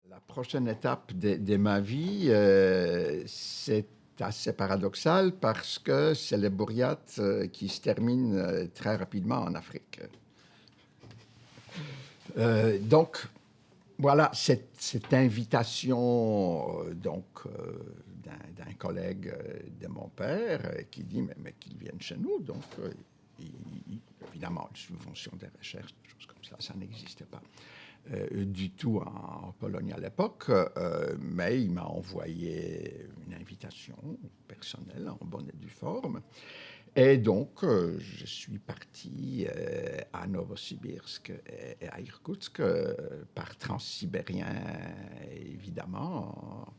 La prochaine étape de ma vie, c'est assez paradoxal parce que c'est les bourriates qui se terminent très rapidement en Afrique. Donc, voilà, cette invitation d'un collègue de mon père qui dit mais qu'il vienne chez nous. Donc, évidemment, une subvention de recherche, des choses comme ça n'existait pas du tout en Pologne à l'époque, mais il m'a envoyé une invitation personnelle en bonne et due forme. Et donc, je suis parti à Novosibirsk et à Irkoutsk par transsibérien, évidemment,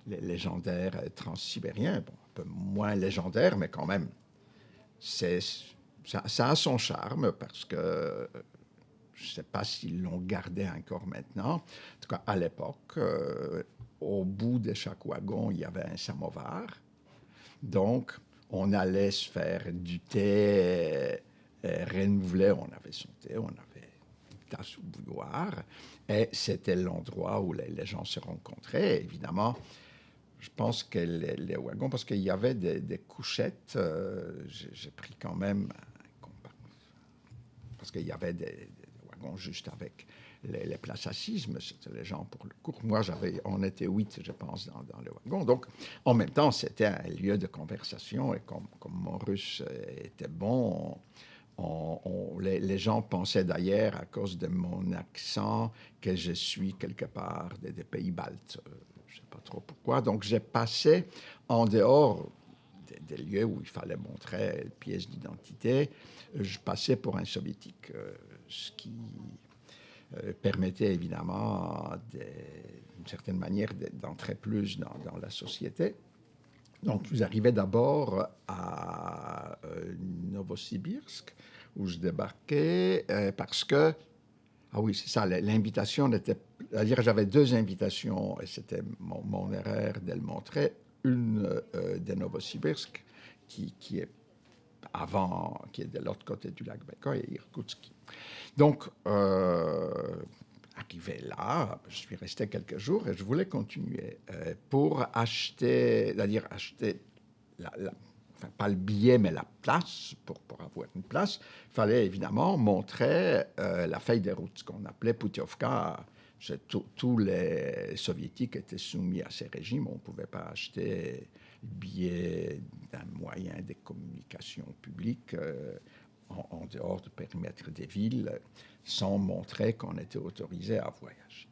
les légendaires transsibériens, bon, un peu moins légendaires, mais quand même, c'est, ça a son charme parce que je ne sais pas s'ils l'ont gardé encore maintenant. En tout cas, à l'époque, au bout de chaque wagon, il y avait un samovar. Donc, on allait se faire du thé renouvelé. On avait son thé, on avait une tasse au bouilloire. Et c'était l'endroit où les gens se rencontraient. Évidemment, je pense que les wagons, parce qu'il y avait des couchettes, j'ai pris quand même, parce qu'il y avait des wagons juste avec les places assises, mais c'était les gens pour le cours. Moi, on était 8, je pense, dans le wagon. Donc, en même temps, c'était un lieu de conversation. Et comme mon russe était bon, les gens pensaient d'ailleurs, à cause de mon accent, que je suis quelque part des pays baltes. Je ne sais pas trop pourquoi. Donc, j'ai passé en dehors des lieux où il fallait montrer une pièce d'identité. Je passais pour un soviétique, ce qui permettait évidemment, d'une certaine manière, d'entrer plus dans la société. Donc, vous arrivez d'abord à Novosibirsk, où je débarquais, parce que, ah oui, c'est ça, l'invitation n'était, c'est-à-dire j'avais deux invitations, et c'était mon erreur de le montrer. Une de Novosibirsk, qui est qui est de l'autre côté du lac Baïkal, et Irkoutsk. Donc, arrivé là, je suis resté quelques jours et je voulais continuer pour acheter, c'est-à-dire acheter, enfin pas le billet, mais la place, pour avoir une place, il fallait évidemment montrer la feuille de route, ce qu'on appelait Putiovka. Tous les soviétiques étaient soumis à ces régimes, on ne pouvait pas acheter le billet d'un moyen de communication publique en dehors du périmètre des villes, sans montrer qu'on était autorisé à voyager.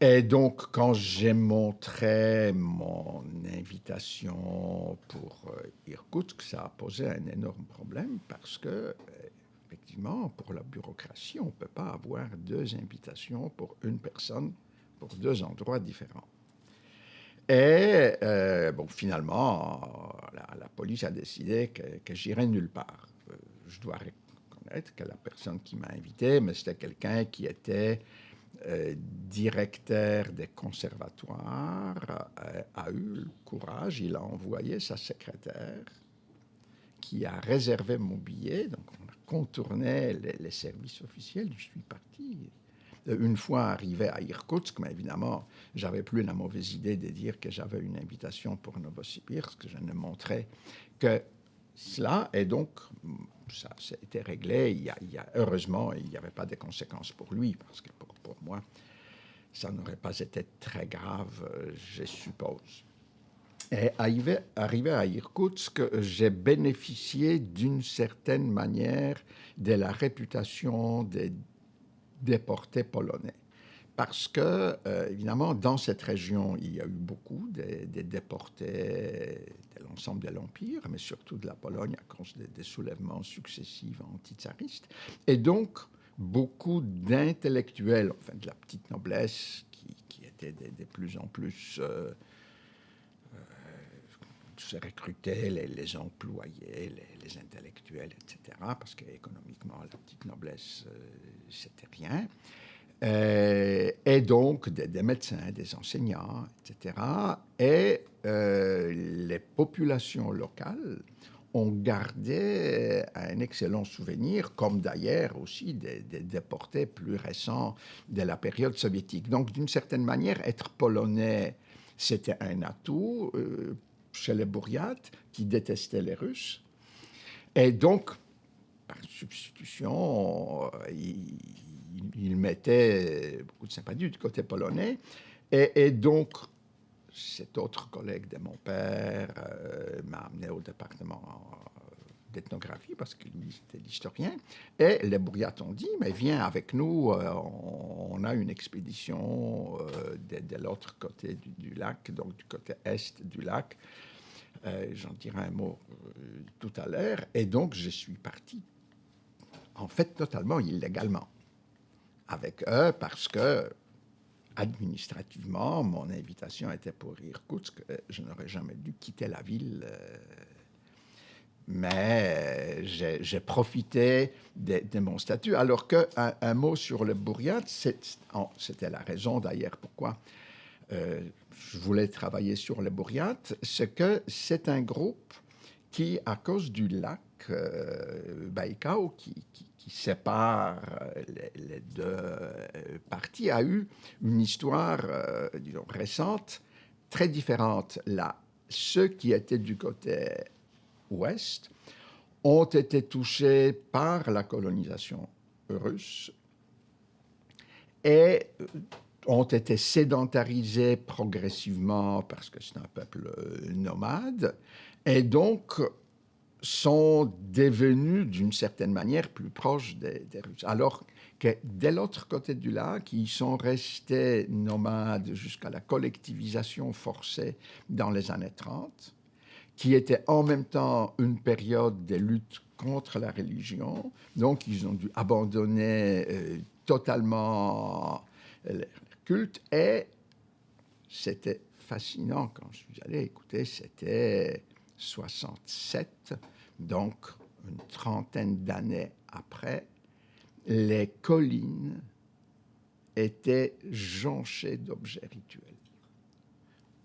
Et donc, quand j'ai montré mon invitation pour Irkoutsk, ça a posé un énorme problème parce que, effectivement, pour la bureaucratie, on ne peut pas avoir deux invitations pour une personne pour deux endroits différents. Et bon, finalement, la police a décidé que j'irais nulle part. Je dois reconnaître que la personne qui m'a invité, mais c'était quelqu'un qui était directeur des conservatoires, a eu le courage, il a envoyé sa secrétaire qui a réservé mon billet, donc on a contourné les services officiels, je suis parti. Une fois arrivé à Irkoutsk, mais évidemment, j'avais plus la mauvaise idée de dire que j'avais une invitation pour Novosibirsk, que je ne montrais que cela, et donc ça a été réglé. Heureusement, il n'y avait pas de conséquences pour lui, parce que pour moi, ça n'aurait pas été très grave, je suppose. Et arrivé à Irkoutsk, j'ai bénéficié d'une certaine manière de la réputation des déportés polonais. Parce que, évidemment, dans cette région, il y a eu beaucoup de déportés de l'ensemble de l'Empire, mais surtout de la Pologne à cause des soulèvements successifs antitsaristes. Et donc, beaucoup d'intellectuels, enfin de la petite noblesse, qui étaient de plus en plus se recrutaient, les employés, les intellectuels, etc., parce qu'économiquement, la petite noblesse, c'était rien. Et donc des médecins, des enseignants, etc. Et les populations locales ont gardé un excellent souvenir, comme d'ailleurs aussi des déportés plus récents de la période soviétique. Donc, d'une certaine manière, être polonais, c'était un atout chez les Bouriates qui détestaient les Russes. Et donc, par substitution, il mettait beaucoup de sympathie du côté polonais. Et donc, cet autre collègue de mon père m'a amené au département d'ethnographie, parce que lui, c'était l'historien. Et les Bouriates ont dit, mais viens avec nous, on a une expédition de l'autre côté du lac, donc du côté est du lac. J'en dirai un mot tout à l'heure. Et donc, je suis parti, en fait, totalement illégalement avec eux, parce que administrativement, mon invitation était pour Irkoutsk. Je n'aurais jamais dû quitter la ville. Mais j'ai profité de mon statut. Alors qu'un mot sur le Bouriat, c'était la raison d'ailleurs pourquoi je voulais travailler sur le Bouriat, c'est que c'est un groupe qui, à cause du lac Baïkal, qui sépare les deux parties, a eu une histoire, disons, récente, très différente. Là, ceux qui étaient du côté ouest ont été touchés par la colonisation russe et ont été sédentarisés progressivement parce que c'est un peuple nomade, et donc sont devenus d'une certaine manière plus proches des Russes. Alors que de l'autre côté du lac, ils sont restés nomades jusqu'à la collectivisation forcée dans les années 30, qui était en même temps une période de lutte contre la religion. Donc, ils ont dû abandonner totalement le culte. Et c'était fascinant quand je suis allé écouter. C'était 67, donc une trentaine d'années après. Les collines étaient jonchées d'objets rituels.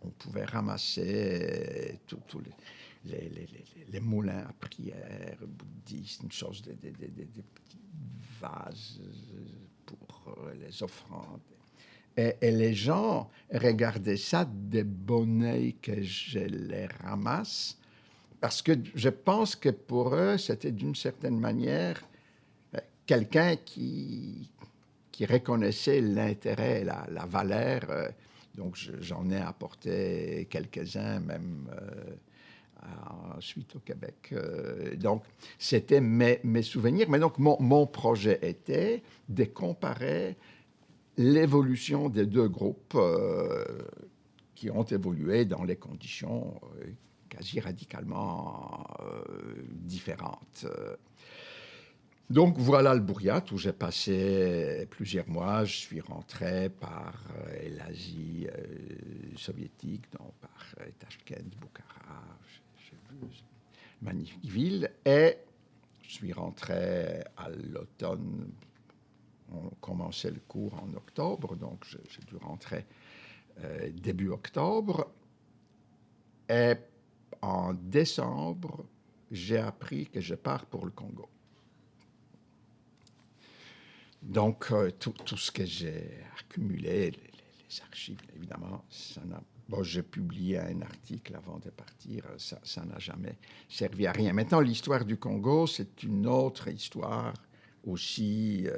On pouvait ramasser tous les moulins à prière bouddhistes, une chose des petits vases pour les offrandes. Et les gens regardaient ça de bon oeil que je les ramasse, parce que je pense que pour eux, c'était d'une certaine manière quelqu'un qui reconnaissait l'intérêt, la valeur. Donc, j'en ai apporté quelques-uns, même ensuite au Québec. Donc, c'était mes souvenirs. Mais donc, mon projet était de comparer l'évolution des deux groupes qui ont évolué dans les conditions quasi radicalement différentes. Donc voilà le Bouriat où j'ai passé plusieurs mois. Je suis rentré par l'Asie soviétique, donc par Tachkent, Bukhara. J'ai vu une magnifique ville. Et je suis rentré à l'automne. On commençait le cours en octobre, donc j'ai dû rentrer début octobre. Et en décembre, j'ai appris que je pars pour le Congo. Donc, tout ce que j'ai accumulé, les archives, évidemment, j'ai publié un article avant de partir, ça n'a jamais servi à rien. Maintenant, l'histoire du Congo, c'est une autre histoire aussi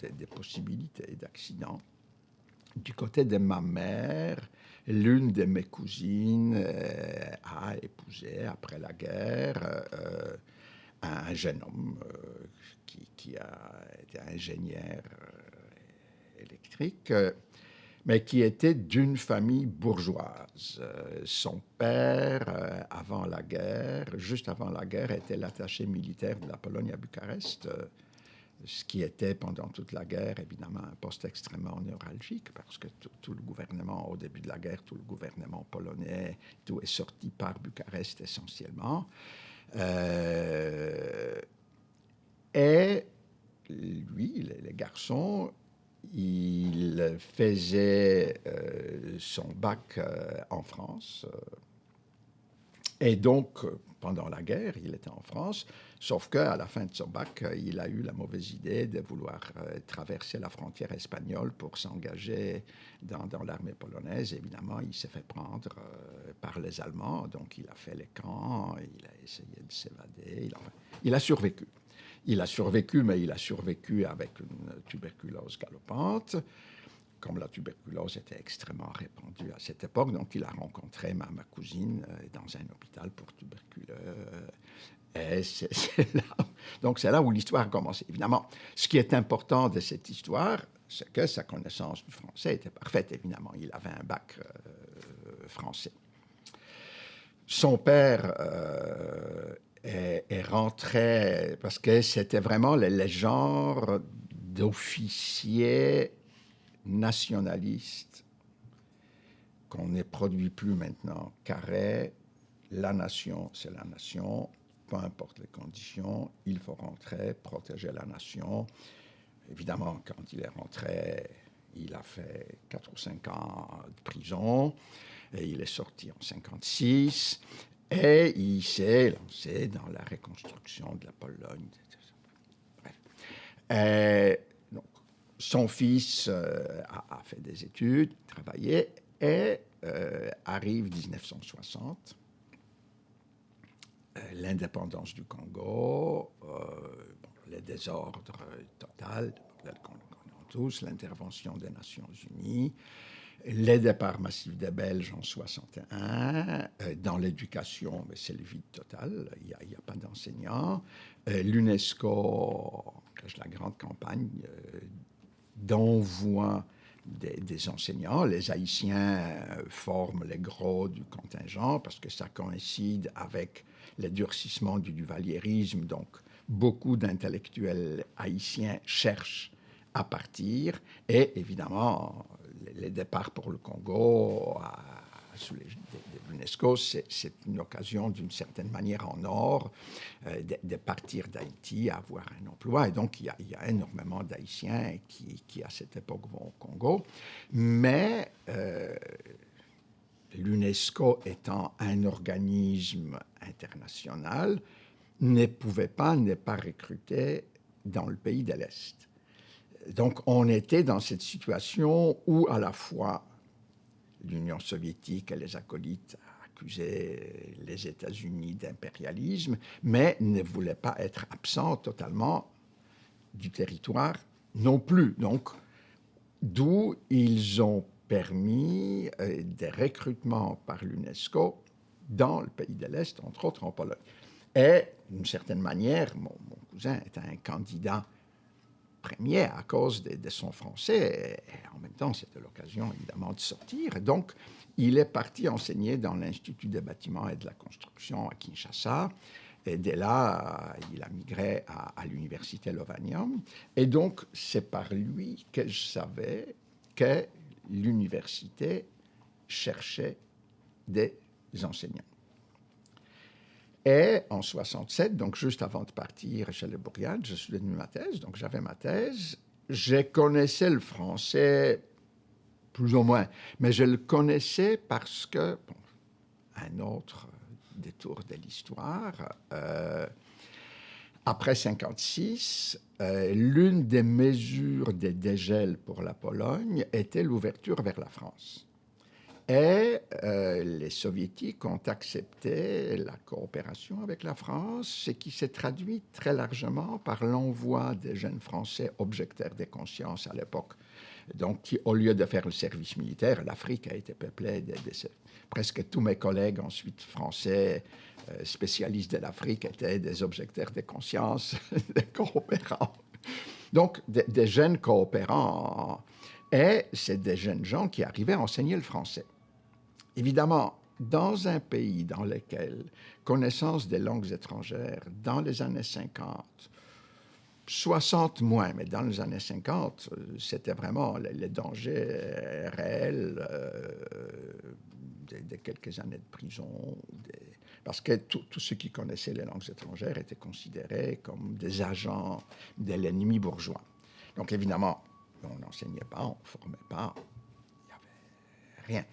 des possibilités d'accidents. Du côté de ma mère, l'une de mes cousines a épousé, après la guerre, un jeune homme qui a été ingénieur électrique, mais qui était d'une famille bourgeoise. Son père, avant la guerre, juste avant la guerre, était l'attaché militaire de la Pologne à Bucarest, ce qui était pendant toute la guerre, évidemment, un poste extrêmement névralgique, parce que tout le gouvernement, au début de la guerre, tout le gouvernement polonais, tout est sorti par Bucarest essentiellement. Et lui, les garçons, il faisait son bac en France. Et donc, pendant la guerre, il était en France, sauf qu'à la fin de son bac, il a eu la mauvaise idée de vouloir traverser la frontière espagnole pour s'engager dans l'armée polonaise. Évidemment, il s'est fait prendre par les Allemands, donc il a fait les camps, il a essayé de s'évader, il a survécu. Il a survécu, mais il a survécu avec une tuberculose galopante. Comme la tuberculose était extrêmement répandue à cette époque, donc il a rencontré ma cousine dans un hôpital pour tuberculeux. Et donc c'est là où l'histoire a commencé. Évidemment, ce qui est important de cette histoire, c'est que sa connaissance du français était parfaite. Évidemment, il avait un bac français. Son père est rentré parce que c'était vraiment le genre d'officier nationaliste qu'on ne produit plus maintenant. Carré, la nation, c'est la nation, peu importe les conditions, il faut rentrer, protéger la nation. Évidemment, quand il est rentré, il a fait 4 ou 5 ans de prison, et il est sorti en 1956, et il s'est lancé dans la reconstruction de la Pologne. Bref. Donc, son fils a fait des études, travaillé, et arrive 1960, l'indépendance du Congo, le désordre total, le connaissons tous, l'intervention des Nations Unies, les départs massifs des Belges en 1961, dans l'éducation, mais c'est le vide total, il n'y a pas d'enseignants. L'UNESCO engage la grande campagne d'envoi des enseignants. Les Haïtiens forment les gros du contingent parce que ça coïncide avec le durcissement du duvalierisme. Donc, beaucoup d'intellectuels haïtiens cherchent à partir. Et évidemment, les départs pour le Congo sous l'égide de l'UNESCO, c'est une occasion d'une certaine manière en or de partir d'Haïti, avoir un emploi. Et donc, il y a énormément d'Haïtiens qui, à cette époque, vont au Congo. Mais l'UNESCO étant un organisme international, ne pouvait pas ne pas recruter dans le pays de l'Est. Donc, on était dans cette situation où, à la fois, l'Union soviétique et les acolytes accusaient les États-Unis d'impérialisme, mais ne voulaient pas être absents totalement du territoire non plus. Donc, d'où ils ont permis des recrutements par l'UNESCO dans le pays de l'Est, entre autres en Pologne. Et, d'une certaine manière, mon cousin était un candidat premier à cause de son français. Et en même temps, c'était l'occasion, évidemment, de sortir. Et donc, il est parti enseigner dans l'Institut des bâtiments et de la construction à Kinshasa. Et dès là, il a migré à l'université Lovanium. Et donc, c'est par lui que je savais que l'université cherchait des enseignants. Et en 1967, donc juste avant de partir chez les Bourriades, je suis devenu ma thèse, donc j'avais ma thèse. Je connaissais le français plus ou moins, mais je le connaissais parce que, bon, un autre détour de l'histoire, après 1956, l'une des mesures de dégel pour la Pologne était l'ouverture vers la France. Et les Soviétiques ont accepté la coopération avec la France, ce qui s'est traduit très largement par l'envoi des jeunes Français objecteurs des consciences à l'époque. Donc, qui, au lieu de faire le service militaire, l'Afrique a été peuplée presque tous mes collègues ensuite français spécialistes de l'Afrique étaient des objecteurs des consciences, des coopérants. Donc, des jeunes coopérants. Et c'est des jeunes gens qui arrivaient à enseigner le français. Évidemment, dans un pays dans lequel connaissance des langues étrangères, dans les années 50, 60 moins, mais dans les années 50, c'était vraiment les dangers réels de quelques années de prison, parce que tous ceux qui connaissaient les langues étrangères étaient considérés comme des agents de l'ennemi bourgeois. Donc évidemment, On n'enseignait pas, on ne formait pas, il n'y avait rien.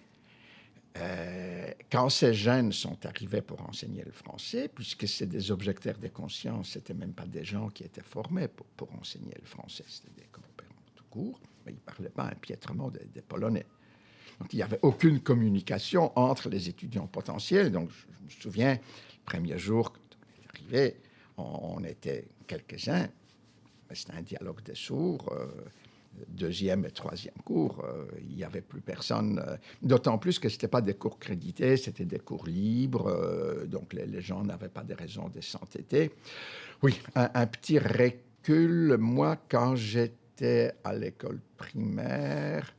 Quand ces jeunes sont arrivés pour enseigner le français, puisque c'est des objecteurs de conscience, ce n'étaient même pas des gens qui étaient formés pour enseigner le français, c'était des coopérants tout court, mais ils ne parlaient pas impiètrement des Polonais. Donc il n'y avait aucune communication entre les étudiants potentiels. Donc je me souviens, le premier jour, quand on est arrivé, on était quelques-uns, c'était un dialogue des sourds. Deuxième et troisième cours, il n'y avait plus personne. D'autant plus que ce n'était pas des cours crédités, c'était des cours libres. Donc les gens n'avaient pas de raison de s'entêter. Oui, un petit recul. Moi, quand j'étais à l'école primaire,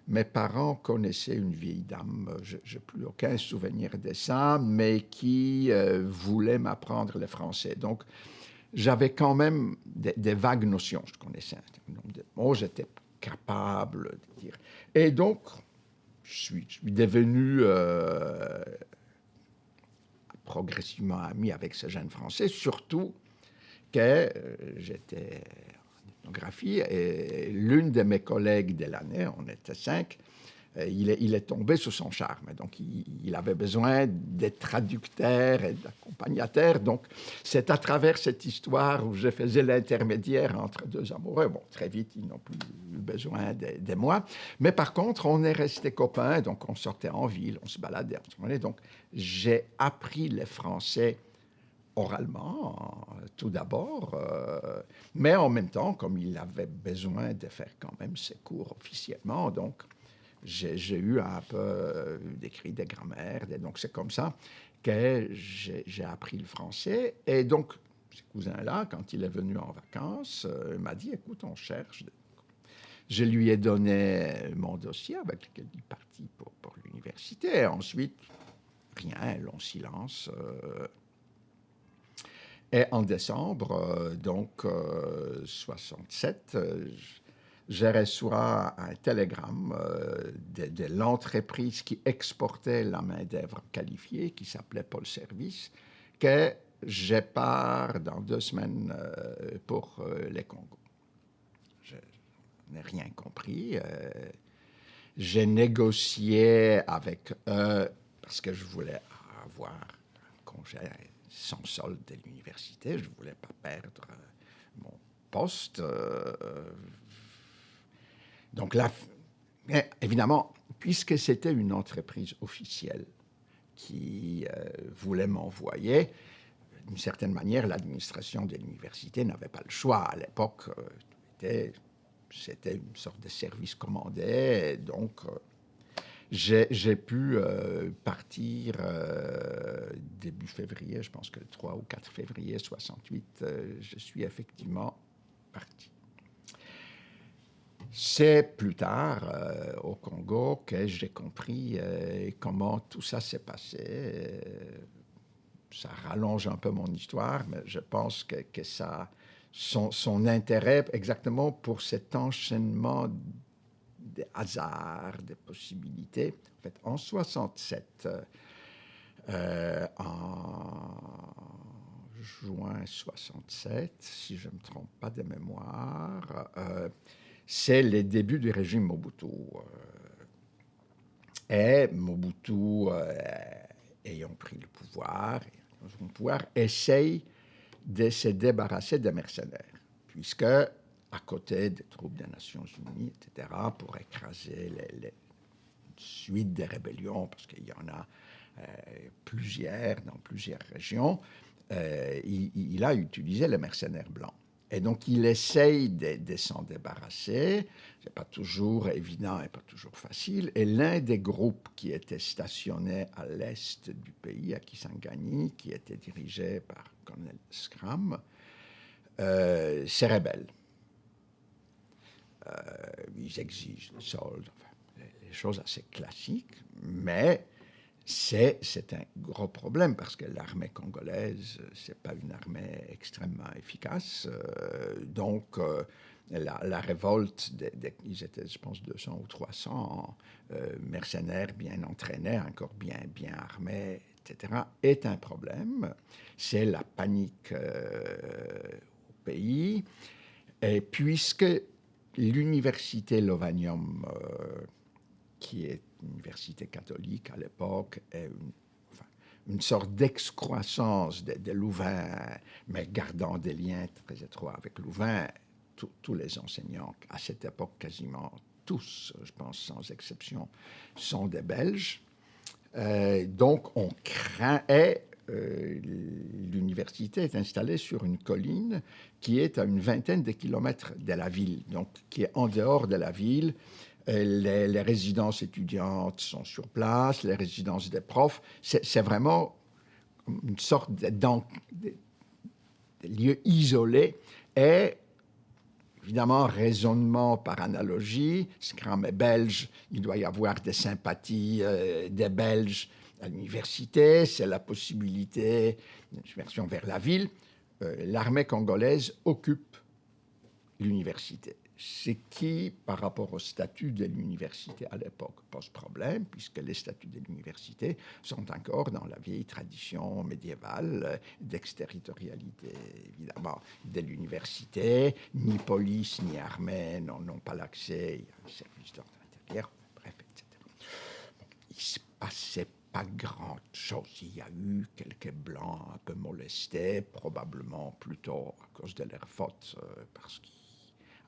mes parents connaissaient une vieille dame, je n'ai plus aucun souvenir de ça, mais qui voulait m'apprendre le français. Donc, j'avais quand même des vagues notions. Je connaissais un nombre de mots, j'étais capable de dire. Et donc, je suis devenu progressivement ami avec ce jeune Français, surtout que j'étais en ethnographie et l'une de mes collègues de l'année, on était 5, il est tombé sous son charme. Donc, il avait besoin d'être traducteur et d'accompagnateur. Donc, c'est à travers cette histoire où je faisais l'intermédiaire entre deux amoureux. Bon, très vite, ils n'ont plus eu besoin de moi. Mais par contre, on est restés copains. Donc, on sortait en ville, on se baladait. Donc, j'ai appris le français oralement, tout d'abord, mais en même temps, comme il avait besoin de faire quand même ses cours officiellement, donc j'ai eu un peu d'écrit, des grammaires, donc c'est comme ça que j'ai appris le français. Et donc, ce cousin-là, quand il est venu en vacances, il m'a dit, écoute, on cherche. Je lui ai donné mon dossier avec lequel il est parti pour l'université. Ensuite, rien, long silence. Et en décembre, donc 67, je reçois un télégramme de l'entreprise qui exportait la main-d'œuvre qualifiée, qui s'appelait Pôle Service, que je pars dans 2 semaines pour les Congos. Je n'ai rien compris. J'ai négocié avec eux parce que je voulais avoir un congé sans solde de l'université. Je ne voulais pas perdre mon poste. Donc là, évidemment, puisque c'était une entreprise officielle qui voulait m'envoyer, d'une certaine manière, l'administration de l'université n'avait pas le choix. À l'époque, c'était une sorte de service commandé. Donc, j'ai pu partir début février, je pense que le 3 ou 4 février 68, je suis effectivement parti. C'est plus tard, au Congo, que j'ai compris comment tout ça s'est passé. Ça rallonge un peu mon histoire, mais je pense que ça, son intérêt exactement pour cet enchaînement des hasards, des possibilités. En fait, en 67, en juin 67, si je ne me trompe pas de mémoire, c'est les débuts du régime Mobutu. Et Mobutu, ayant pris le pouvoir, essaye de se débarrasser des mercenaires, puisque à côté des troupes des Nations Unies, etc., pour écraser les suites des rébellions, parce qu'il y en a plusieurs dans plusieurs régions, il a utilisé les mercenaires blancs. Et donc, il essaye de s'en débarrasser. Ce n'est pas toujours évident et pas toujours facile. Et l'un des groupes qui était stationné à l'est du pays, à Kisangani, qui était dirigé par Colonel Scram, se rebelle. Ils exigent le solde, enfin, les choses assez classiques, mais c'est un gros problème parce que l'armée congolaise, ce n'est pas une armée extrêmement efficace. Donc, la révolte, ils étaient, je pense, 200 ou 300 mercenaires bien entraînés, encore bien armés, etc., est un problème. C'est la panique au pays. Et puisque l'université Lovanium, qui est une université catholique à l'époque, est une sorte d'excroissance de Louvain, mais gardant des liens très étroits avec Louvain. Tous les enseignants, à cette époque, quasiment tous, je pense sans exception, sont des Belges. Donc, on craint. L'université est installée sur une colline qui est à une vingtaine de kilomètres de la ville, donc qui est en dehors de la ville. Les résidences étudiantes sont sur place, les résidences des profs. C'est vraiment une sorte de lieu isolé et évidemment, raisonnement par analogie. Scrum est belge, il doit y avoir des sympathies des Belges à l'université, c'est la possibilité d'une submersion vers la ville. L'armée congolaise occupe l'université. Ce qui, par rapport au statut de l'université à l'époque, pose problème, puisque les statuts de l'université sont encore dans la vieille tradition médiévale d'exterritorialité. Évidemment, de l'université, ni police ni armée n'ont pas l'accès, il y a un service d'ordre intérieur, bref, etc. Bon, il ne se passait pas grand-chose. Il y a eu quelques blancs un peu molestés, probablement plutôt à cause de leur faute, parce qu'ils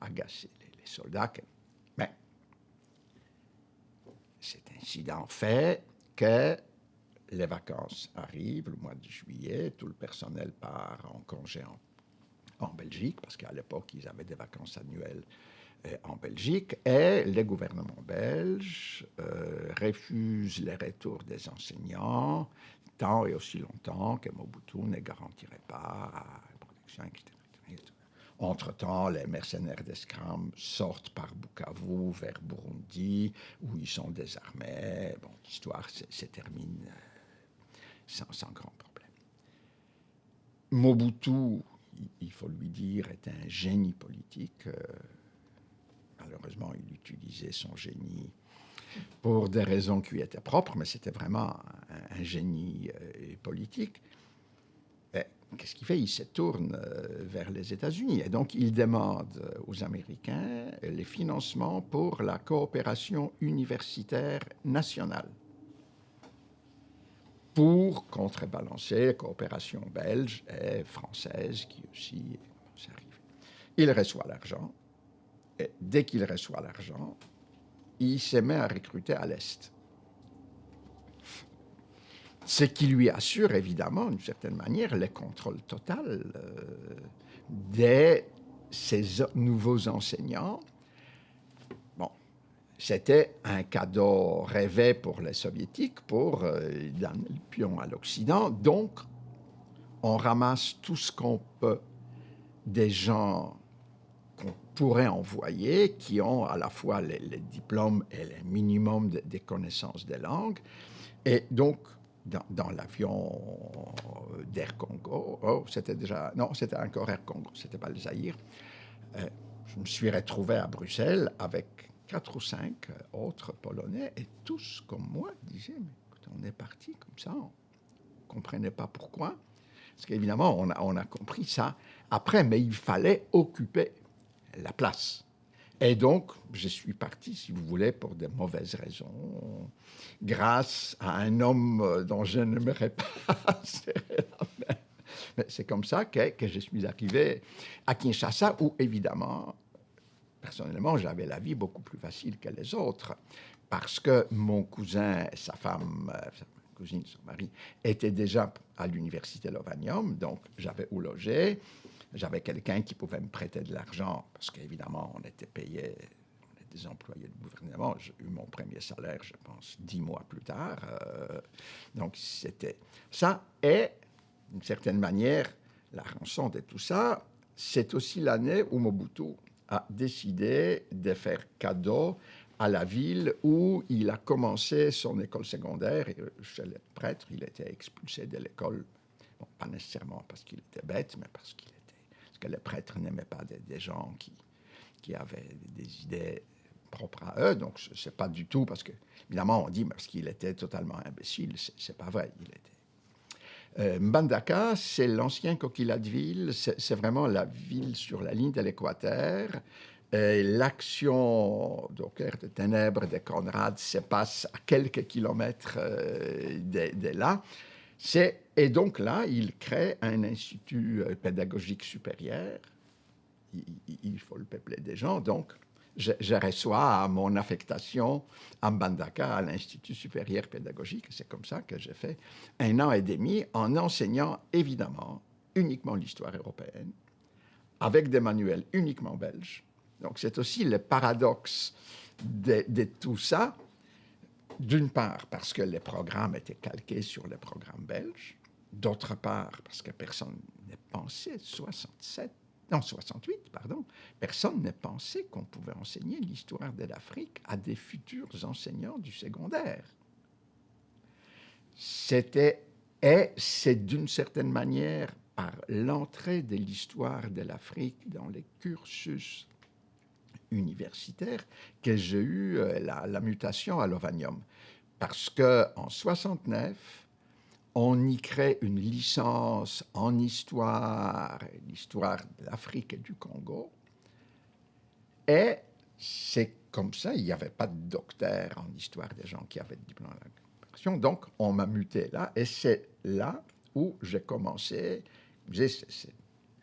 agacer les soldats. Mais cet incident fait que les vacances arrivent, le mois de juillet, tout le personnel part en congé en Belgique, parce qu'à l'époque, ils avaient des vacances annuelles en Belgique, et le gouvernement belge refuse le retour des enseignants tant et aussi longtemps que Mobutu ne garantirait pas la protection, etc. Entre-temps, les mercenaires d'Escram sortent par Bukavu vers Burundi, où ils sont désarmés. Bon, l'histoire se termine sans grand problème. Mobutu, il faut lui dire, est un génie politique. Malheureusement, il utilisait son génie pour des raisons qui lui étaient propres, mais c'était vraiment un génie politique. Qu'est-ce qu'il fait? Il se tourne vers les États-Unis et donc il demande aux Américains les financements pour la coopération universitaire nationale pour contrebalancer la coopération belge et française qui aussi commence à arriver. Il reçoit l'argent et dès qu'il reçoit l'argent, il se met à recruter à l'Est. Ce qui lui assure évidemment, d'une certaine manière, le contrôle total de ces nouveaux enseignants. Bon, c'était un cadeau rêvé pour les Soviétiques, pour donner le pion à l'Occident. Donc, on ramasse tout ce qu'on peut des gens qu'on pourrait envoyer, qui ont à la fois les diplômes et le minimum des connaissances des langues. Et donc, dans l'avion d'Air Congo, c'était encore Air Congo, c'était pas le Zaïre. Je me suis retrouvé à Bruxelles avec 4 ou 5 autres Polonais et tous, comme moi, disaient, mais écoute, on est parti comme ça, on ne comprenait pas pourquoi. Parce qu'évidemment, on a compris ça après, mais il fallait occuper la place. Et donc, je suis parti, si vous voulez, pour de mauvaises raisons, grâce à un homme dont je n'aimerais pas serrer la main. Mais c'est comme ça que je suis arrivé à Kinshasa, où, évidemment, personnellement, j'avais la vie beaucoup plus facile que les autres, parce que mon cousin et sa femme, sa cousine, son mari, étaient déjà à l'université Lovanium, donc j'avais où loger. J'avais quelqu'un qui pouvait me prêter de l'argent, parce qu'évidemment, on était payé, on était des employés du gouvernement. J'ai eu mon premier salaire, je pense, 10 mois plus tard. Donc, c'était ça. Et, d'une certaine manière, la rançon de tout ça, c'est aussi l'année où Mobutu a décidé de faire cadeau à la ville où il a commencé son école secondaire. Et chez les prêtres, il était expulsé de l'école. Bon, pas nécessairement parce qu'il était bête, mais parce que les prêtres n'aimaient pas des gens qui avaient des idées propres à eux. Donc, ce n'est pas du tout parce que, évidemment, on dit parce qu'il était totalement imbécile. Ce n'est pas vrai. Il était. Mbandaka, c'est l'ancien Coquilhateville. C'est vraiment la ville sur la ligne de l'équateur, L'action donc de ténèbres de Conrad se passe à quelques kilomètres de là. Et donc là, il crée un institut pédagogique supérieur. Il faut le peupler des gens. Donc, je reçois mon affectation à Mbandaka, à l'Institut supérieur pédagogique. C'est comme ça que j'ai fait 1 an et demi en enseignant évidemment uniquement l'histoire européenne, avec des manuels uniquement belges. Donc c'est aussi le paradoxe de tout ça. D'une part, parce que les programmes étaient calqués sur les programmes belges. D'autre part, parce que personne ne pensait, 68, pardon, personne ne pensait qu'on pouvait enseigner l'histoire de l'Afrique à des futurs enseignants du secondaire. C'est d'une certaine manière par l'entrée de l'histoire de l'Afrique dans les cursus universitaires que j'ai eu la mutation à l'Ovanium. Parce qu'en 69, on y crée une licence en histoire, l'histoire de l'Afrique et du Congo. Et c'est comme ça, il n'y avait pas de docteur en histoire des gens qui avaient de diplôme. Donc, on m'a muté là, et c'est là où j'ai commencé. C'est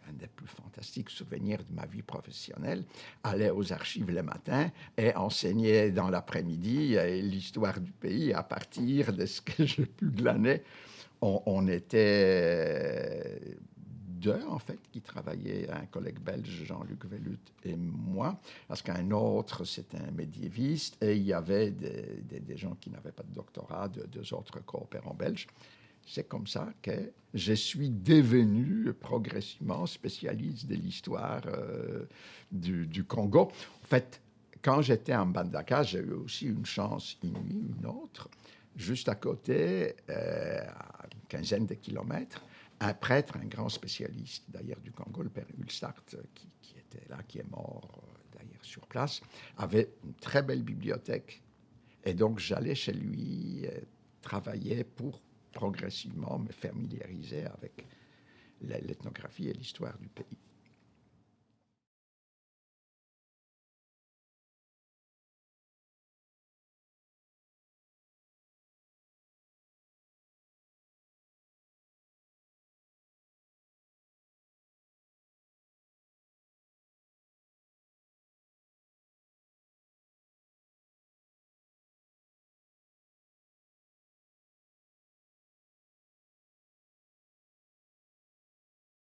un des plus fantastiques souvenirs de ma vie professionnelle, aller aux archives le matin et enseigner dans l'après-midi l'histoire du pays à partir de ce que j'ai pu glaner. On était deux, en fait, qui travaillaient, un collègue belge, Jean-Luc Vellut, et moi, parce qu'un autre, c'était un médiéviste, et il y avait des gens qui n'avaient pas de doctorat, deux autres coopérants belges. C'est comme ça que je suis devenu progressivement spécialiste de l'histoire du Congo. En fait, quand j'étais en Mbandaka, j'ai eu aussi une chance inouïe, une autre. Juste à côté, à une quinzaine de kilomètres, un prêtre, un grand spécialiste d'ailleurs du Congo, le père Ulstart, qui était là, qui est mort d'ailleurs sur place, avait une très belle bibliothèque. Et donc j'allais chez lui travailler pour progressivement me familiariser avec l'ethnographie et l'histoire du pays.